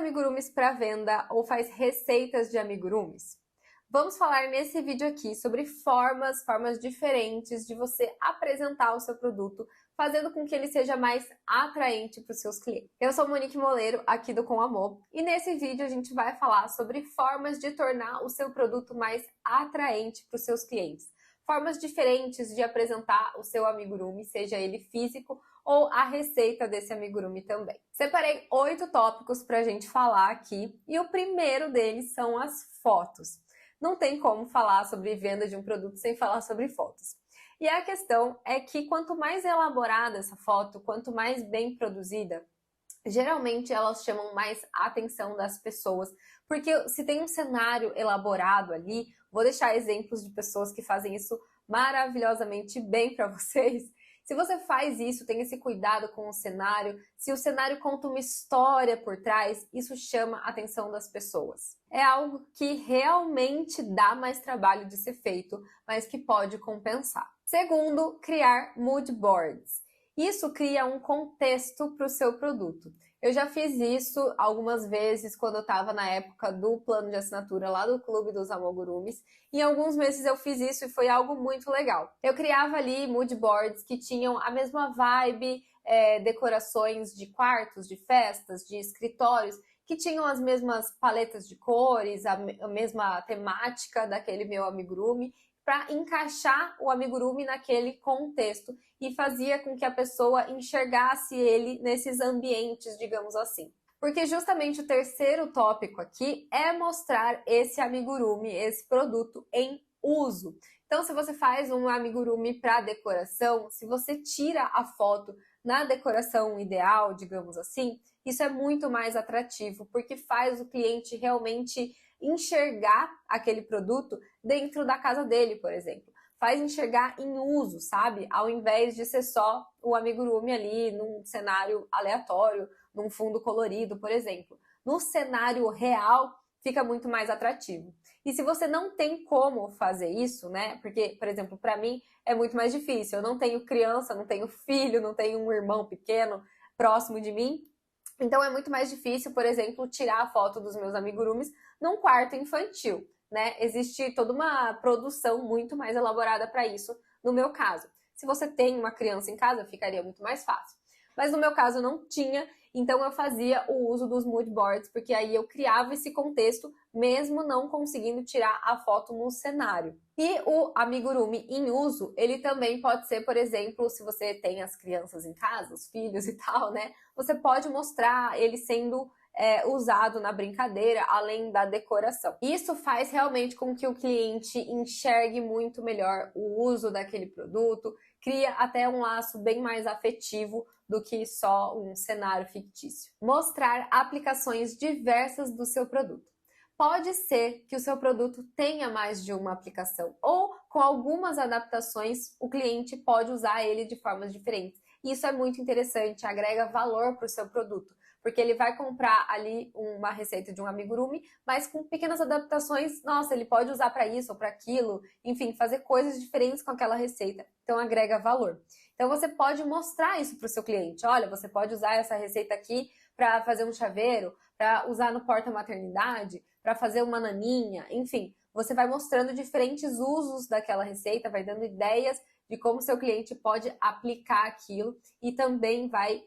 amigurumis para venda ou faz receitas de amigurumis? Vamos falar nesse vídeo aqui sobre formas diferentes de você apresentar o seu produto, fazendo com que ele seja mais atraente para os seus clientes. Eu sou Monique Moleiro, aqui do Com Amor, e nesse vídeo a gente vai falar sobre formas de tornar o seu produto mais atraente para os seus clientes. Formas diferentes de apresentar o seu amigurumi, seja ele físico ou a receita desse amigurumi também. Separei 8 tópicos para a gente falar aqui e o primeiro deles são as fotos. Não tem como falar sobre venda de um produto sem falar sobre fotos. E a questão é que quanto mais elaborada essa foto, quanto mais bem produzida, geralmente elas chamam mais a atenção das pessoas, porque se tem um cenário elaborado ali, vou deixar exemplos de pessoas que fazem isso maravilhosamente bem para vocês. Se você faz isso, tem esse cuidado com o cenário, se o cenário conta uma história por trás, isso chama a atenção das pessoas. É algo que realmente dá mais trabalho de ser feito, mas que pode compensar. Segundo, criar mood boards. Isso cria um contexto para o seu produto. Eu já fiz isso algumas vezes quando eu estava na época do plano de assinatura lá do Clube dos Amogurumis. Em alguns meses eu fiz isso e foi algo muito legal. Eu criava ali mood boards que tinham a mesma vibe, decorações de quartos, de festas, de escritórios, que tinham as mesmas paletas de cores, a mesma temática daquele meu amigurumi, para encaixar o amigurumi naquele contexto e fazia com que a pessoa enxergasse ele nesses ambientes, digamos assim. Porque justamente o terceiro tópico aqui é mostrar esse amigurumi, esse produto em uso. Então, se você faz um amigurumi para decoração, se você tira a foto na decoração ideal, digamos assim, isso é muito mais atrativo, porque faz o cliente realmente enxergar aquele produto dentro da casa dele, por exemplo. Faz enxergar em uso, sabe? Ao invés de ser só o amigurumi ali num cenário aleatório, num fundo colorido, por exemplo. No cenário real, fica muito mais atrativo. E se você não tem como fazer isso, né? Porque, por exemplo, para mim é muito mais difícil. Eu não tenho criança, não tenho filho, não tenho um irmão pequeno próximo de mim. Então é muito mais difícil, por exemplo, tirar a foto dos meus amigurumis num quarto infantil, né? Existe toda uma produção muito mais elaborada para isso, no meu caso. Se você tem uma criança em casa, ficaria muito mais fácil. Mas no meu caso não tinha, então eu fazia o uso dos mood boards, porque aí eu criava esse contexto, mesmo não conseguindo tirar a foto no cenário. E o amigurumi em uso, ele também pode ser, por exemplo, se você tem as crianças em casa, os filhos e tal, né? Você pode mostrar ele sendo usado na brincadeira, além da decoração. Isso faz realmente com que o cliente enxergue muito melhor o uso daquele produto, cria até um laço bem mais afetivo do que só um cenário fictício. Mostrar aplicações diversas do seu produto. Pode ser que o seu produto tenha mais de uma aplicação, ou com algumas adaptações o cliente pode usar ele de formas diferentes. Isso é muito interessante, agrega valor para o seu produto, porque ele vai comprar ali uma receita de um amigurumi, mas com pequenas adaptações, nossa, ele pode usar para isso ou para aquilo, enfim, fazer coisas diferentes com aquela receita, então agrega valor. Então você pode mostrar isso para o seu cliente, olha, você pode usar essa receita aqui para fazer um chaveiro, para usar no porta-maternidade, para fazer uma naninha, enfim, você vai mostrando diferentes usos daquela receita, vai dando ideias de como seu cliente pode aplicar aquilo e também vai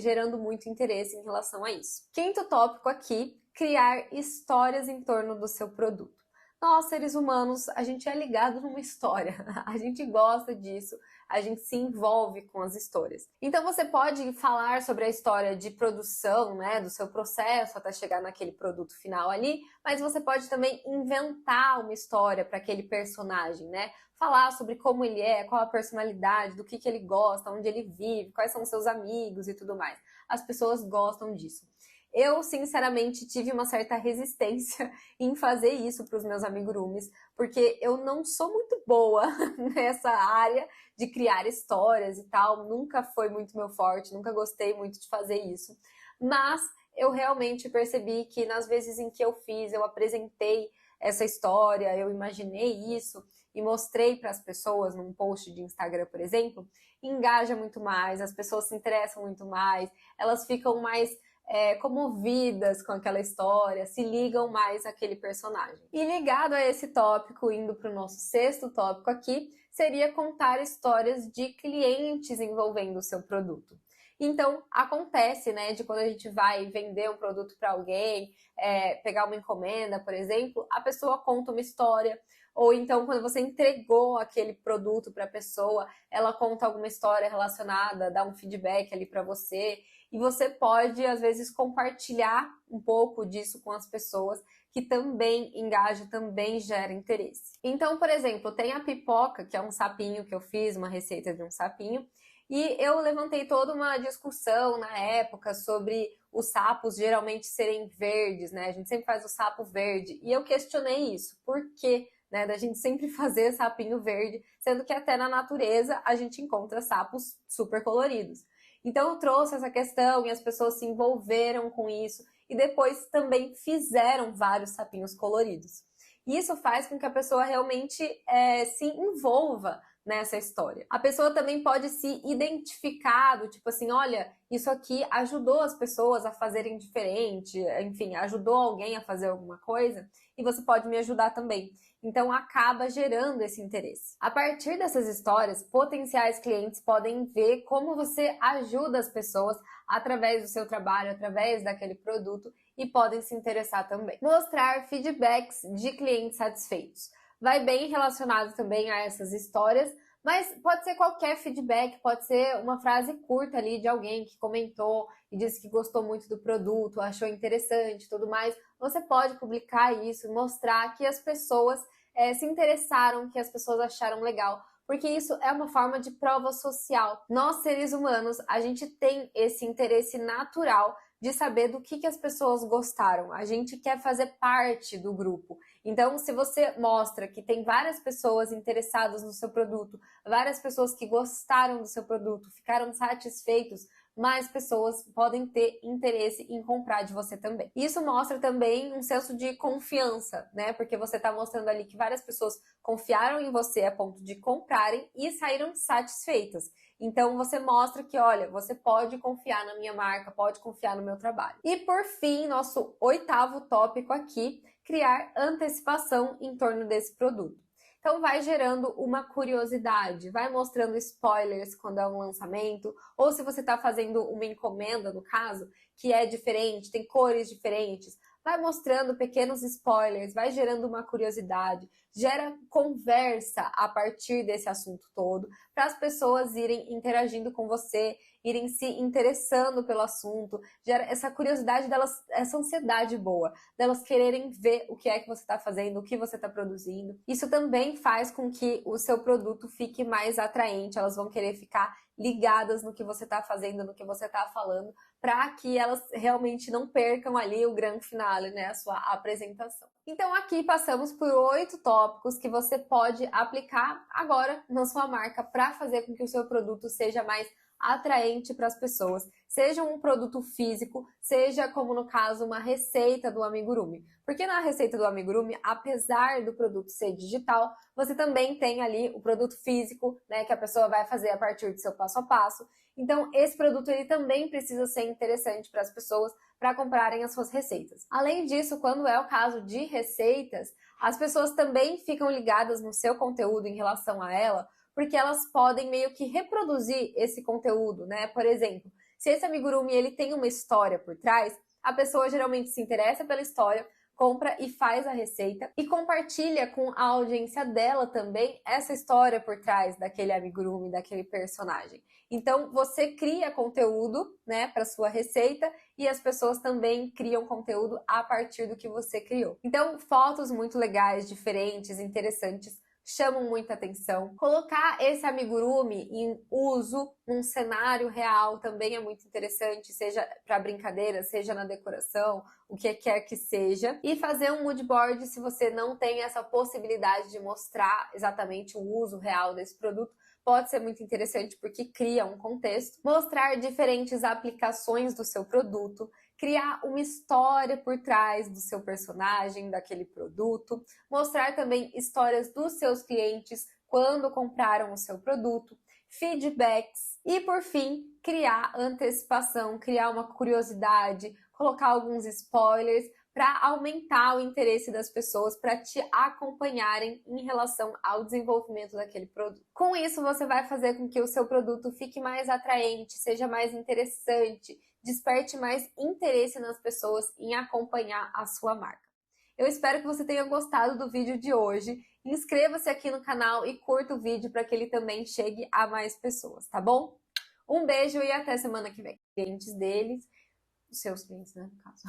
gerando muito interesse em relação a isso. Quinto tópico aqui, criar histórias em torno do seu produto. Nós, seres humanos, a gente é ligado numa história, a gente gosta disso, a gente se envolve com as histórias. Então você pode falar sobre a história de produção, né, do seu processo até chegar naquele produto final ali, mas você pode também inventar uma história para aquele personagem, né? Falar sobre como ele é, qual a personalidade, do que ele gosta, onde ele vive, quais são os seus amigos e tudo mais. As pessoas gostam disso. Eu, sinceramente, tive uma certa resistência em fazer isso para os meus amigurumis, porque eu não sou muito boa nessa área de criar histórias e tal, nunca foi muito meu forte, nunca gostei muito de fazer isso. Mas eu realmente percebi que nas vezes em que eu fiz, eu apresentei essa história, eu imaginei isso e mostrei para as pessoas num post de Instagram, por exemplo, engaja muito mais, as pessoas se interessam muito mais, elas ficam mais comovidas com aquela história, se ligam mais àquele personagem. E ligado a esse tópico, indo para o nosso sexto tópico aqui, seria contar histórias de clientes envolvendo o seu produto. Então, acontece, né, de quando a gente vai vender um produto para alguém, pegar uma encomenda, por exemplo, a pessoa conta uma história, ou então quando você entregou aquele produto para a pessoa, ela conta alguma história relacionada, dá um feedback ali para você, e você pode, às vezes, compartilhar um pouco disso com as pessoas, que também engaja, também gera interesse. Então, por exemplo, tem a pipoca, que é um sapinho que eu fiz, uma receita de um sapinho, e eu levantei toda uma discussão na época sobre os sapos geralmente serem verdes, né? A gente sempre faz o sapo verde. E eu questionei isso. Por quê, né, da gente sempre fazer sapinho verde, sendo que até na natureza a gente encontra sapos super coloridos. Então eu trouxe essa questão e as pessoas se envolveram com isso e depois também fizeram vários sapinhos coloridos. E isso faz com que a pessoa realmente se envolva nessa história. A pessoa também pode se identificar do tipo assim, olha, isso aqui ajudou as pessoas a fazerem diferente, enfim, ajudou alguém a fazer alguma coisa e você pode me ajudar também. Então acaba gerando esse interesse. A partir dessas histórias, potenciais clientes podem ver como você ajuda as pessoas através do seu trabalho, através daquele produto e podem se interessar também. Mostrar feedbacks de clientes satisfeitos. Vai bem relacionado também a essas histórias, mas pode ser qualquer feedback, pode ser uma frase curta ali de alguém que comentou e disse que gostou muito do produto, achou interessante e tudo mais. Você pode publicar isso, mostrar que as pessoas se interessaram, que as pessoas acharam legal, porque isso é uma forma de prova social. Nós, seres humanos, a gente tem esse interesse natural de saber do que as pessoas gostaram. A gente quer fazer parte do grupo. Então, se você mostra que tem várias pessoas interessadas no seu produto, várias pessoas que gostaram do seu produto, ficaram satisfeitos, mais pessoas podem ter interesse em comprar de você também. Isso mostra também um senso de confiança, né? Porque você está mostrando ali que várias pessoas confiaram em você a ponto de comprarem e saíram satisfeitas. Então você mostra que, olha, você pode confiar na minha marca, pode confiar no meu trabalho. E por fim, nosso oitavo tópico aqui, criar antecipação em torno desse produto. Então vai gerando uma curiosidade, vai mostrando spoilers quando é um lançamento, ou se você está fazendo uma encomenda, no caso, que é diferente, tem cores diferentes, vai mostrando pequenos spoilers, vai gerando uma curiosidade, gera conversa a partir desse assunto todo, para as pessoas irem interagindo com você, irem se interessando pelo assunto, gera essa curiosidade delas, essa ansiedade boa, delas quererem ver o que é que você está fazendo, o que você está produzindo. Isso também faz com que o seu produto fique mais atraente, elas vão querer ficar ligadas no que você está fazendo, no que você está falando, para que elas realmente não percam ali o grande finale, né, a sua apresentação. Então aqui passamos por 8 tópicos que você pode aplicar agora na sua marca para fazer com que o seu produto seja mais atraente para as pessoas, seja um produto físico, seja como no caso uma receita do amigurumi. Porque na receita do amigurumi, apesar do produto ser digital, você também tem ali o produto físico, né, que a pessoa vai fazer a partir do seu passo a passo. Então esse produto ele também precisa ser interessante para as pessoas para comprarem as suas receitas. Além disso, quando é o caso de receitas, as pessoas também ficam ligadas no seu conteúdo em relação a ela, porque elas podem meio que reproduzir esse conteúdo, né? Por exemplo, se esse amigurumi ele tem uma história por trás, a pessoa geralmente se interessa pela história, compra e faz a receita e compartilha com a audiência dela também essa história por trás daquele amigurumi, daquele personagem. Então, você cria conteúdo, né, para sua receita e as pessoas também criam conteúdo a partir do que você criou. Então, fotos muito legais, diferentes, interessantes, chamam muita atenção. Colocar esse amigurumi em uso num cenário real também é muito interessante, seja para brincadeira, seja na decoração, o que quer que seja. E fazer um mood board, se você não tem essa possibilidade de mostrar exatamente o uso real desse produto, pode ser muito interessante porque cria um contexto. Mostrar diferentes aplicações do seu produto, criar uma história por trás do seu personagem, daquele produto, mostrar também histórias dos seus clientes quando compraram o seu produto, feedbacks e, por fim, criar antecipação, criar uma curiosidade, colocar alguns spoilers para aumentar o interesse das pessoas, para te acompanharem em relação ao desenvolvimento daquele produto. Com isso, você vai fazer com que o seu produto fique mais atraente, seja mais interessante, desperte mais interesse nas pessoas em acompanhar a sua marca. Eu espero que você tenha gostado do vídeo de hoje. Inscreva-se aqui no canal e curta o vídeo para que ele também chegue a mais pessoas, tá bom? Um beijo e até semana que vem. Clientes deles, os seus clientes, né, no caso.